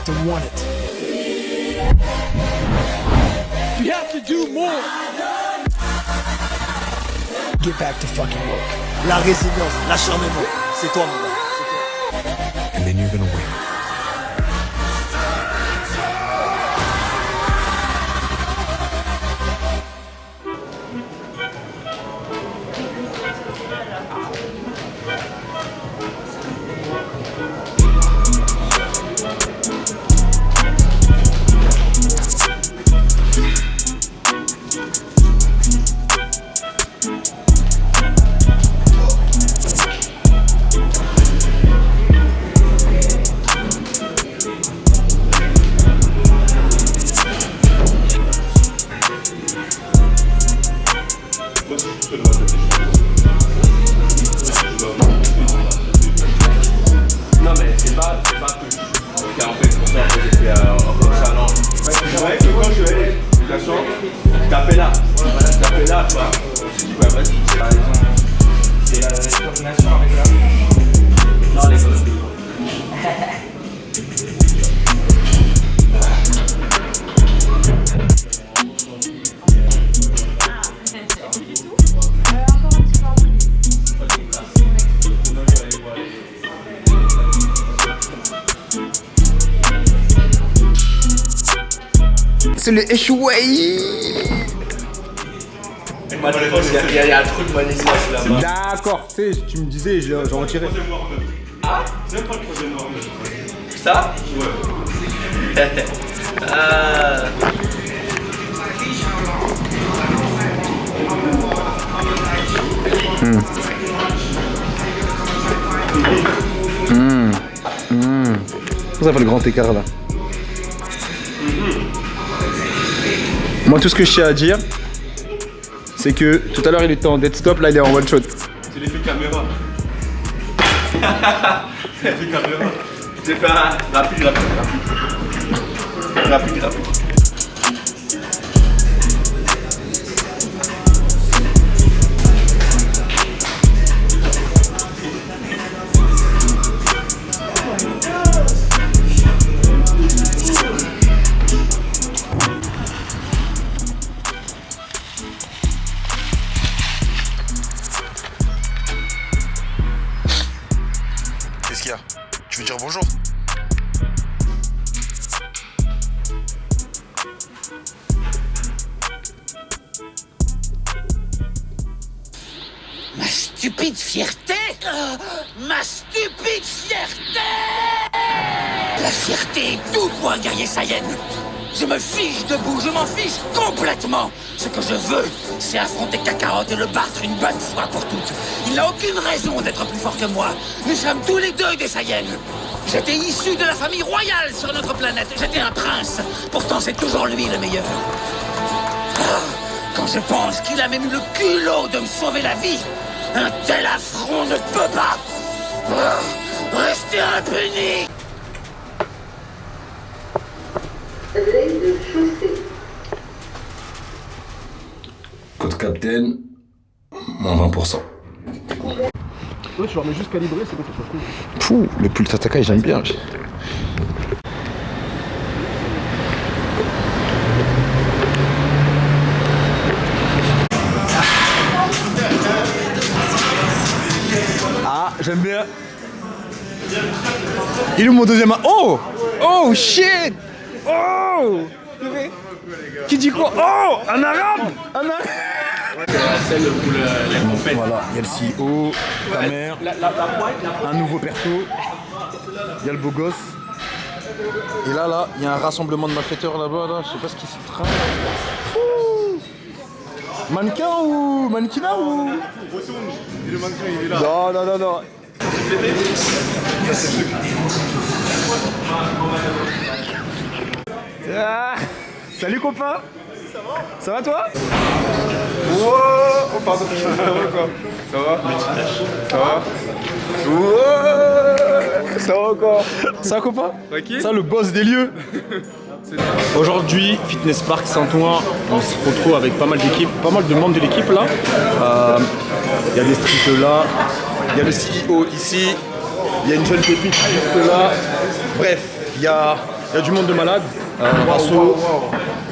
got to want it. You have to do more. Get back to fucking work. La résilience, l'acharnement, c'est toi mon gars. And then you're gonna win. Non mais c'est pas que en fait pour ça j'ai fait comme ça non. C'est vrai que quand je suis allé à la chambre, je tapais là, tu vois. Je dis ouais vas-y, c'est la coordination avec la. Non les gars. C'est le échoué. Il y a un truc magnifique là-bas. D'accord, tu sais, tu me disais, j'en retirais. Ah c'est pas le troisième noir. Ça ouais. Ça fait le grand écart là. Moi tout ce que je tiens à dire, c'est que tout à l'heure il était en dead stop, là il est en one shot. C'est l'effet caméra. C'est l'effet caméra. J'ai fait un rapide. Qu'est-ce qu'il y a? Tu veux dire bonjour? Ma stupide fierté! Ma stupide fierté! La fierté est tout pour un guerrier Saiyan. Je me fiche debout, je m'en fiche complètement. Ce que je veux, c'est affronter Kakarot et le battre une bonne fois pour toutes. Il n'a aucune raison d'être plus fort que moi. Nous sommes tous les deux des Saiyans. J'étais issu de la famille royale sur notre planète. J'étais un prince. Pourtant, c'est toujours lui le meilleur. Quand je pense qu'il a même eu le culot de me sauver la vie, un tel affront ne peut pas rester impuni. de chaussée. Code Captain, moins 20%. Ouais, je remets juste calibré, c'est bon, ça change tout. Fou, le pull Tataka, j'aime bien. Ah, j'aime bien. Il est où mon deuxième? Oh! Oh shit! Oh! Qui dit quoi? Oh! Un arabe! Un arabe! Celle où la compète. Voilà, il y a le CEO, ta mère, un nouveau perso, il y a le beau gosse. Et là, il y a un rassemblement de malfaiteurs là-bas, là, je sais pas ce qui se trame. Mannequin ou mannequinat ou... Le mannequin, il est là. Non. Ah, salut copain. Ça va toi? Wow. Oh pardon, ça va quoi? Ça va? Ça va? Wow. Ça va encore? Ça va copain? Ok. Ça le boss des lieux. Aujourd'hui, Fitness Park Saint-Ouen, on se retrouve avec pas mal d'équipes, pas mal de membres de l'équipe là. Il y a des streets là, il y a le CEO ici, il y a une jeune pépite juste là. Bref, il y a Il y a du monde de malade. Rasso,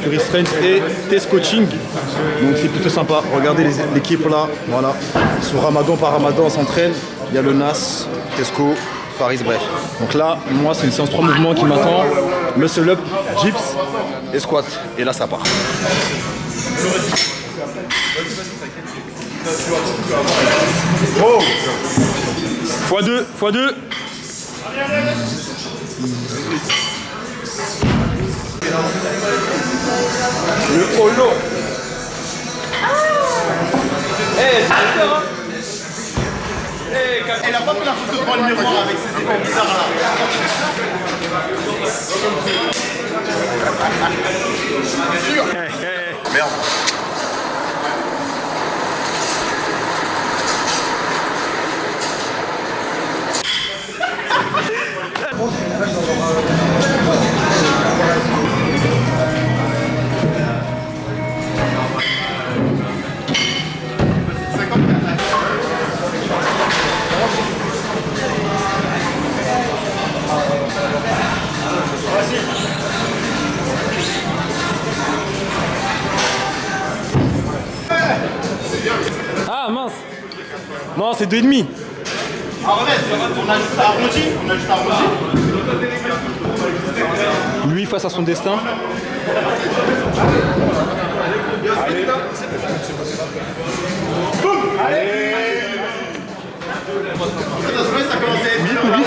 Fury Strength et Test Coaching. Donc c'est plutôt sympa. Regardez l'équipe là. Voilà. Sur Ramadan par Ramadan, on s'entraîne. Il y a le Nas, Tesco, Faris, bref. Donc là, moi, c'est une séance 3 mouvements qui m'attend. Muscle up, dips et squat. Et là, ça part. Oh x2, x2. Le holo. Eh, c'est peur, hein. Elle a pas fait la photo devant le miroir avec ses effets bizarres là. Merde. Ah mince. Non, c'est 2,5. Ah ouais, on a juste arrondi. Lui face à son destin. Allez. Boum. Allez. Ça commence à être dur là.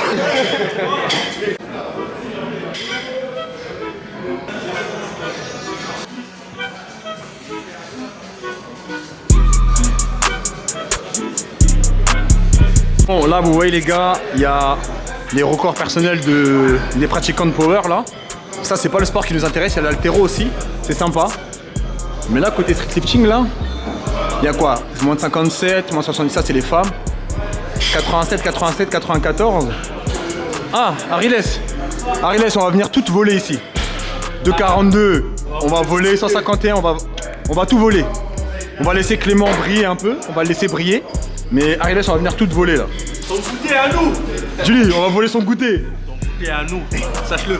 Bon, là vous voyez les gars, il y a les records personnels des pratiquants de power là. Ça c'est pas le sport qui nous intéresse, il y a l'haltéro aussi, c'est sympa. Mais là côté street lifting là, il y a quoi? Moins de 57, moins 70, ça c'est les femmes. 87, 87, 94. Ah, Ariles, on va venir toutes voler ici. 2,42, on va voler, 151, on va tout voler. On va laisser Clément briller un peu, on va le laisser briller. Mais Ariles, on va venir toutes voler là. Son goûter à nous. Julie, on va voler son goûter. Son goûter à nous, sache-le.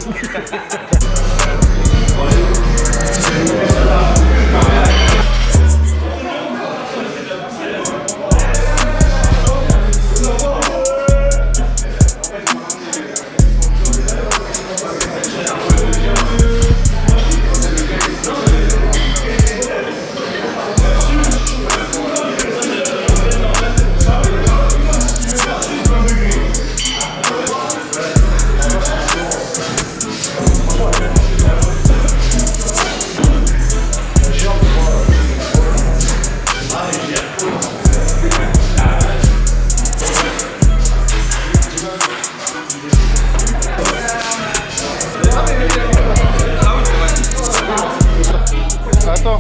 Attends.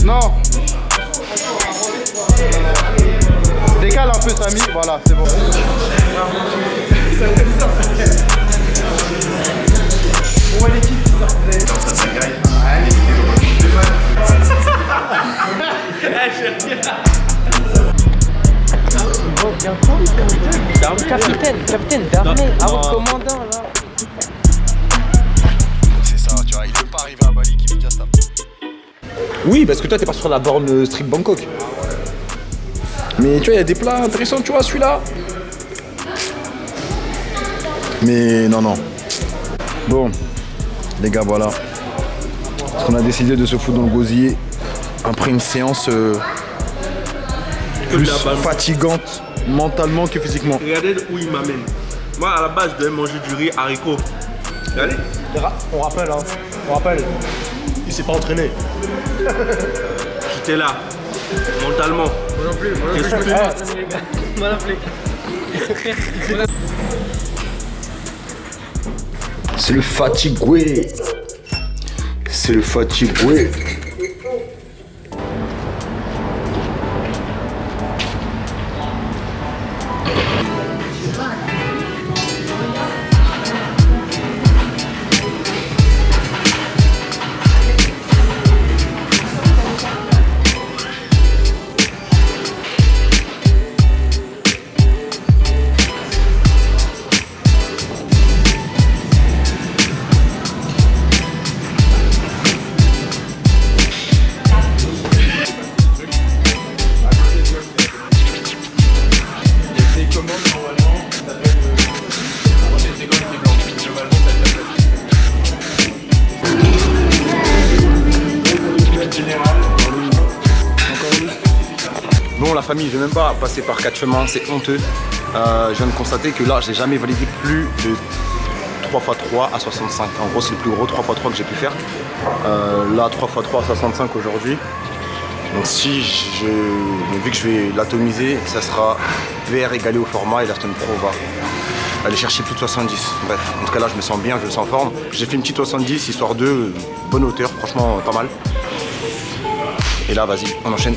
Non. Décale un peu Samy, voilà, c'est bon. On va l'équipe. Capitaine d'armée, ah votre commandant là. C'est ça, tu vois, il veut pas arriver à Bali qui veut déjà ça. Oui, parce que toi t'es parti sur la borne Street Bangkok. Mais tu vois, il y a des plats intéressants, tu vois, celui-là. Mais non. Bon, les gars, voilà. On a décidé de se foutre dans le gosier après une séance plus fatigante mentalement que physiquement. Regardez où il m'amène. Moi, à la base, je devais manger du riz haricot. Regardez. On rappelle, hein. On rappelle. Il s'est pas entraîné. J'étais là, mentalement. Moi non plus. Moi non plus. C'est le fatigué. C'est le fatigué. Bon, la famille, je vais même pas passer par 4 chemins, c'est honteux. Je viens de constater que là, j'ai jamais validé plus de 3x3 à 65. En gros, c'est le plus gros 3x3 que j'ai pu faire. Là, 3x3 à 65 aujourd'hui. Donc vu que je vais l'atomiser, ça sera VR égalé au format et la Stone Pro va aller chercher plus de 70. Bref, en tout cas là, je me sens bien, je me sens en forme. J'ai fait une petite 70, histoire de bonne hauteur, franchement pas mal. Et là, vas-y, on enchaîne.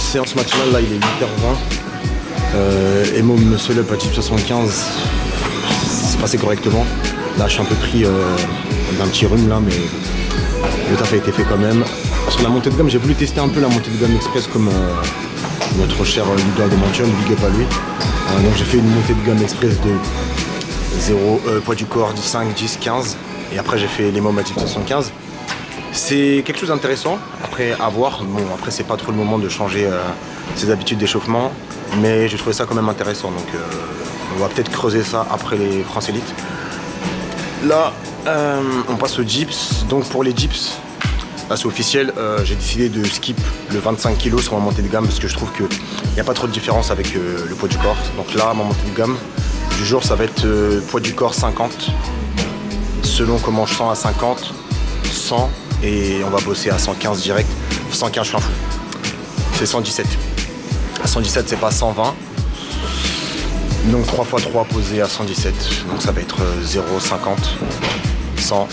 Séance matinale, là il est 8h20. Emo Muscle Up à type 75, c'est passé correctement. Là je suis un peu pris d'un petit rhume là, mais le taf a été fait quand même. Sur la montée de gamme, j'ai voulu tester un peu la montée de gamme express comme notre cher Ludo Adamantium, big up à lui. Donc j'ai fait une montée de gamme express de 0, poids du corps 10, 5, 10, 15. Et après j'ai fait les mômes à type 75. C'est quelque chose d'intéressant, après à voir. Bon, après c'est pas trop le moment de changer ses habitudes d'échauffement, mais j'ai trouvé ça quand même intéressant, donc on va peut-être creuser ça après les France Elite. Là, on passe aux dips. Donc pour les dips, là c'est officiel, j'ai décidé de skip le 25 kg sur ma montée de gamme parce que je trouve qu'il n'y a pas trop de différence avec le poids du corps. Donc là, ma montée de gamme du jour, ça va être poids du corps 50, selon comment je sens à 50, 100, et on va bosser à 115 direct. 115, je suis un fou. C'est 117. À 117, c'est pas 120. Donc 3x3 posé à 117. Donc ça va être 0, 50, 100,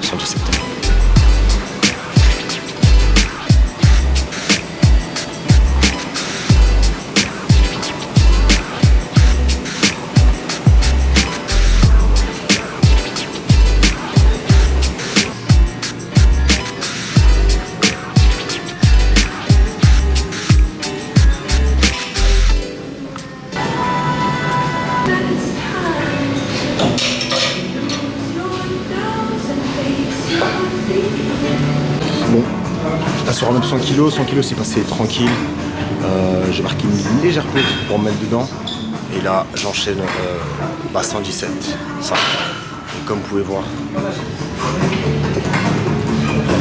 117. Bon, là sur un même 100 kg, 100 kg c'est passé tranquille. J'ai marqué une légère pause pour me mettre dedans. Et là j'enchaîne 117, ça. Et comme vous pouvez voir,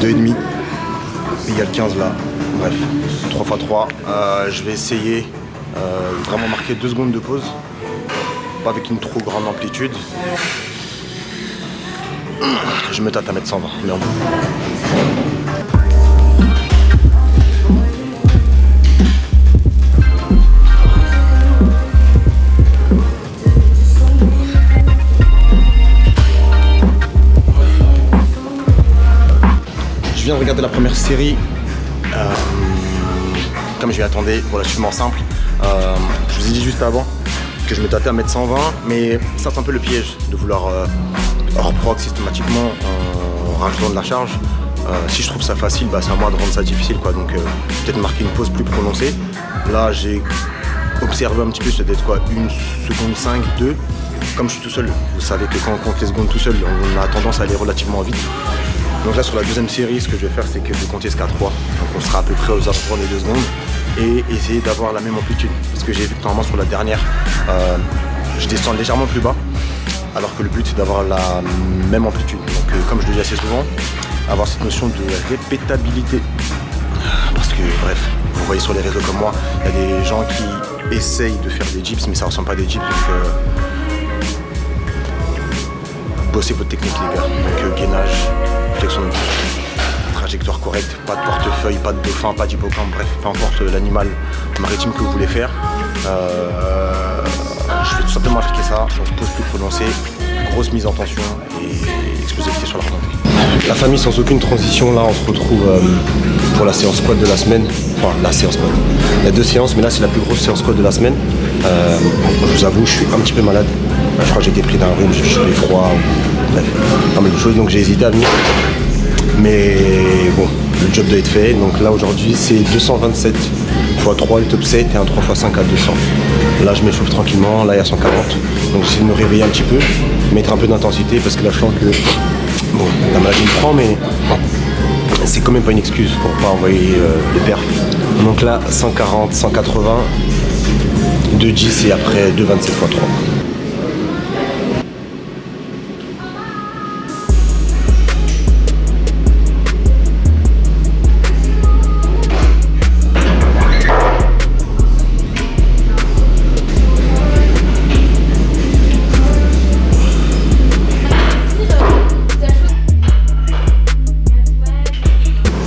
2,5. Il y a le 15 là. Bref, 3x3. Je vais essayer vraiment marquer 2 secondes de pause. Pas avec une trop grande amplitude. Je me tâte à mettre 120, mais en Je viens de regarder la première série. Comme je m'y attendais, relativement simple. Je vous ai dit juste avant, que je me tâtais à mettre 120, mais ça c'est un peu le piège de vouloir hors prog systématiquement en rajoutant de la charge. Si je trouve ça facile, bah, c'est à moi de rendre ça difficile, quoi. Donc peut-être marquer une pause plus prononcée. Là j'ai observé un petit peu, ça doit être quoi, 1 seconde 5, 2. Comme je suis tout seul, vous savez que quand on compte les secondes tout seul, on a tendance à aller relativement vite. Donc là sur la deuxième série, ce que je vais faire, c'est que je vais compter jusqu'à 3. Donc on sera à peu près aux alentours des 2 secondes et essayer d'avoir la même amplitude. Parce que j'ai vu que normalement sur la dernière, je descends légèrement plus bas, alors que le but c'est d'avoir la même amplitude. Donc comme je le dis assez souvent, avoir cette notion de répétabilité. Parce que bref, vous voyez sur les réseaux comme moi, il y a des gens qui essayent de faire des dips mais ça ressemble pas à des dips. Donc bossez votre technique les gars. Donc gainage, flexion de buste, trajectoire correcte, pas de portefeuille, pas de dauphin, pas d'hippocampe, bref, peu importe l'animal maritime que vous voulez faire. Je vais tout simplement appliquer ça, donc pause plus prononcée, grosse mise en tension et explosivité sur la remontée. La famille, sans aucune transition, là on se retrouve pour la séance squat de la semaine. Enfin la séance squat. Il y a 2 séances, mais là c'est la plus grosse séance squat de la semaine. Je vous avoue, je suis un petit peu malade. Je crois que j'ai été pris d'un rhume, j'ai chopé froid, bref, pas mal de choses, donc j'ai hésité à venir. Mais bon, le job doit être fait. Donc là aujourd'hui c'est 227 x 3 le top 7 et un 3 x 5 à 200. Là je m'échauffe tranquillement, là il y a 140. Donc j'essaie de me réveiller un petit peu, mettre un peu d'intensité parce que là je sens que bon, la maladie me prend, mais bon, c'est quand même pas une excuse pour pas envoyer les perfs. Donc là 140, 180, 2,10 et après 2,27 x 3.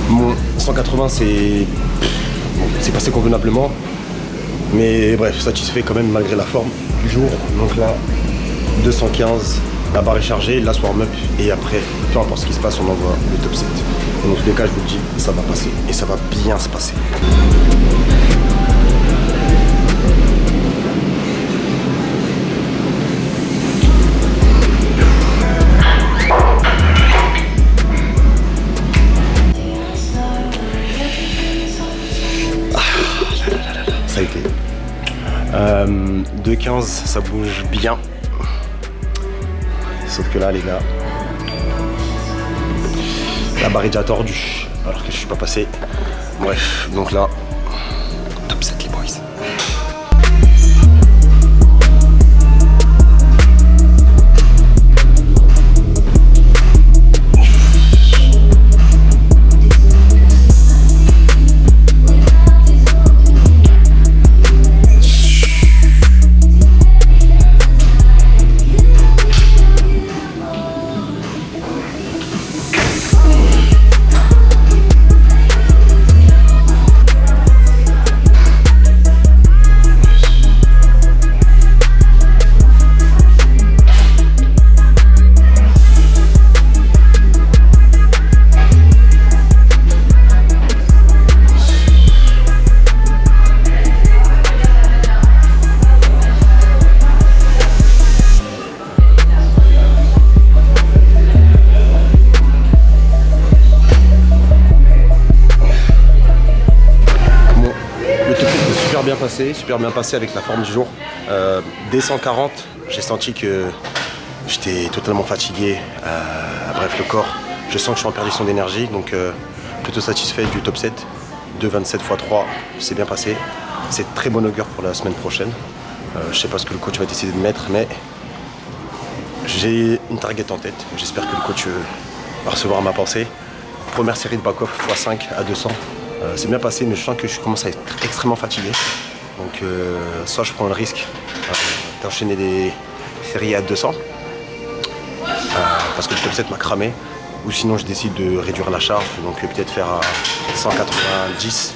Bon, 180 c'est passé convenablement, mais bref, satisfait quand même malgré la forme du jour. Donc là 215, la barre est chargée, la warm-up et après, peu importe ce qui se passe, on envoie le top 7. Et dans tous les cas, je vous le dis, ça va passer et ça va bien se passer. Ça a été. 2,15, ça bouge bien. Sauf que là, les gars, la barre est déjà tordue, alors que je suis pas passé. Bref, donc là, top 7 les boys. Super bien passé avec la forme du jour. Dès 140, j'ai senti que j'étais totalement fatigué. Bref, le corps, je sens que je suis en perdition d'énergie, donc plutôt satisfait du top 7. 2,27 x 3, c'est bien passé. C'est très bon augure pour la semaine prochaine. Je sais pas ce que le coach va décider de mettre, mais j'ai une target en tête. J'espère que le coach va recevoir ma pensée. Première série de back-off x5 à 200. C'est bien passé, mais je sens que je commence à être extrêmement fatigué. Donc soit je prends le risque d'enchaîner des séries à 200 parce que le top 7 m'a cramé, ou sinon je décide de réduire la charge, donc peut-être faire à 190